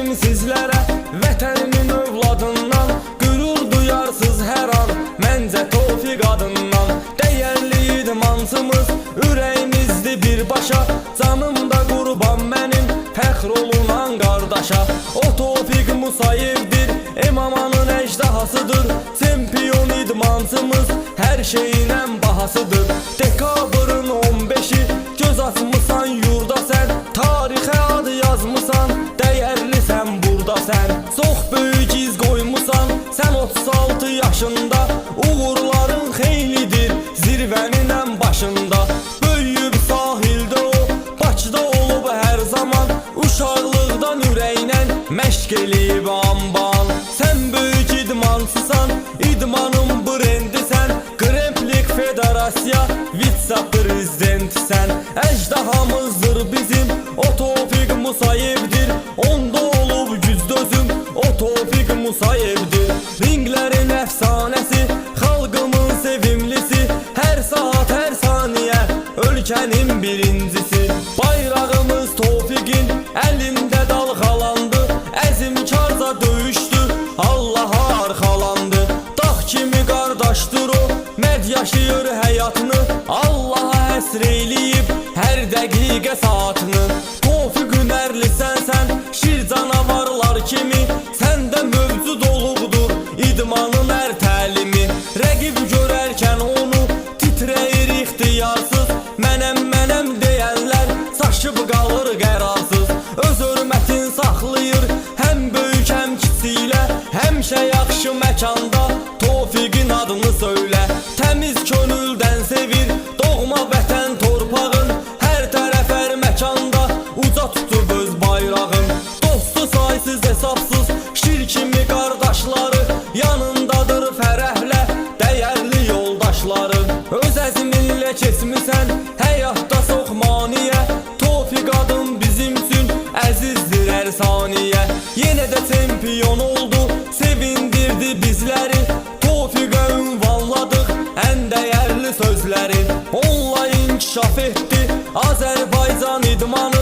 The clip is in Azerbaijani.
dedim sizlərə, vətənimin övladından qürur duyarsız hər an, məncə Tofiq adından. Dəyərli idmansımız, ürəyimizdir birbaşa, canımda qurban mənim, fəxr olunan qardaşa. O Tofiq Musayevdir, İmamanın əjdahasıdır, çempion idmansımız, hər şeyin ən bahasıdır. Dekabrın 15-i, göz açmısan yurda sən, tarixə adı yazmısan, dəyərlisən burada sən. Çox böyük iz qoymusan, sən 36 yaşında, uğurların xeylidir, zirvənin ən başında. Böyüyüb sahildə o, Bakıda olub hər zaman, uşaqlıqdan ürəklə məşq eləyib amban. Sən böyük idmansısan, idmanın brendisən, Kremplik Federasiya vitse-prezidentsən. Əjdahamızdır bizim, o Tofiq Musayevdir, onda olub güzdözüm, o Tofiq Musayevdir. Ringlərin əfsanəsi, xalqımın sevimlisi, hər saat, hər saniyə, ölkənin birincisi. Bayrağımız Tofiqin əlində dalğalandı, əzimkarca döyüşdü, Allaha arxalandı. Dağ kimi qardaşdır o, mərd yaşayır həyatını, Allaha həsr eyləyib hər dəqiqə saatını. Tofiq hünərlisən sən, şir canavarlar kimi, səndə mövcud olubdur idmanın hər təlimi. Rəqib görərkən onu titrəyir ixtiyarsız, mənəm deyənlər çaşıb qalır qərarsız. Öz hörmətin saxlayır, həm böyük həm kiçiklə, həmişə yaxşı məkanda Tofiqin adını söylə. Təmiz könüldən sevir, doğma vətən torpağın, hər tərəf hər məkanda uca tutub öz bayrağın. Dostu saysız hesabsız, şir kimi qardaşları, yanındadır fərəhlə dəyərli yoldaşları. Öz əzminlə keçmisən, həyatda çox maniyə, Tofiq adın bizim üçün əzizdir hər saniyə. Yenə də çempion oldu, sevindirdi bizləri, Tofiqə ünvanladıq ən dəyərli sözləri. Onunla inkişaf etdi Azərbaycan idmanı,